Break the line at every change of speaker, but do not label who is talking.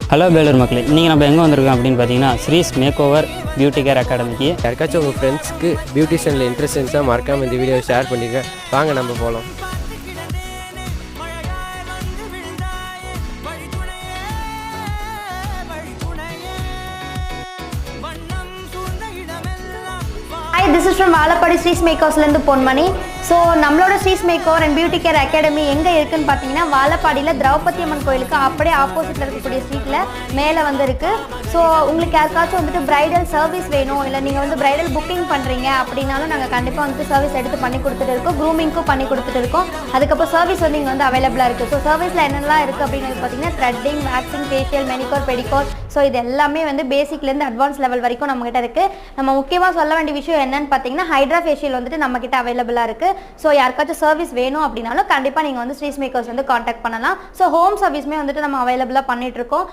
Hello Vellore மக்களே, இன்றைக்கி நம்ம எங்கே வந்திருக்கோம் அப்படின்னு பார்த்தீங்கன்னா Srees makeover beauty care அகாடமிக்கு.
யாருக்காச்சும் உங்கள் ஃப்ரெண்ட்ஸ்க்கு பியூட்டிஷியனில் இன்ட்ரெஸ்ட் இருந்துச்சா மறக்காமல் இந்த வீடியோவை ஷேர் பண்ணிடுங்க. வாங்க நம்ம போகலாம்.
Hi, this is from Valapadi Srees Makersலேருந்து பொன்மணி. ஸோ நம்மளோட Srees makeover and beauty care academy எங்கே இருக்குதுன்னு பார்த்தீங்கன்னா வாழப்பாடியில் திரௌபதி அம்மன் கோயிலுக்கு அப்படியே ஆப்போசிட்டில் இருக்கக்கூடிய ஸ்ட்ரீட்டில் மேலே வந்து இருக்குது. ஸோ உங்களுக்கு யாருக்காச்சும் வந்துட்டு பிரைடல் சர்வீஸ் வேணும், இல்லை நீங்கள் வந்து பிரைடல் புக்கிங் பண்ணுறீங்க அப்படின்னாலும் நாங்கள் கண்டிப்பாக வந்துட்டு சர்வீஸ் எடுத்து பண்ணி கொடுத்துட்டு இருக்கோம். க்ரூமிங்க்கும் பண்ணி கொடுத்துட்டு இருக்கோம். அதுக்கப்புறம் சர்வீஸ் வந்து இங்கே வந்து அவைலபிளாக இருக்குது. ஸோ சர்வீஸில் என்னெல்லாம் இருக்குது அப்படின்னு பார்த்தீங்கன்னா த்ரெட்டிங், வேக்சிங், ஃபேஷியல், மெனிகோர், பெடிகோர். ஸோ இது எல்லாமே வந்து பேசிக்லேருந்து அட்வான்ஸ் லெவல் வரைக்கும் நம்மகிட்ட இருக்குது. நம்ம முக்கியமாக சொல்ல வேண்டிய விஷயம் என்னன்னு பார்த்தீங்கன்னா ஹைட்ரா ஃபேஷியல் வந்துட்டு நம்மகிட்ட அவைலபிளாக இருக்குது. ஸோ யாருக்காச்சும் சர்வீஸ் வேணும் அப்படின்னாலும் கண்டிப்பாக நீங்கள் வந்து ஸ்ரீஸ் மேக்கர்ஸ் வந்து காண்டாக்ட் பண்ணலாம். ஸோ ஹோம் சர்வீஸ்மே வந்துட்டு நம்ம அவைலபிளாக பண்ணிட்டு இருக்கோம்.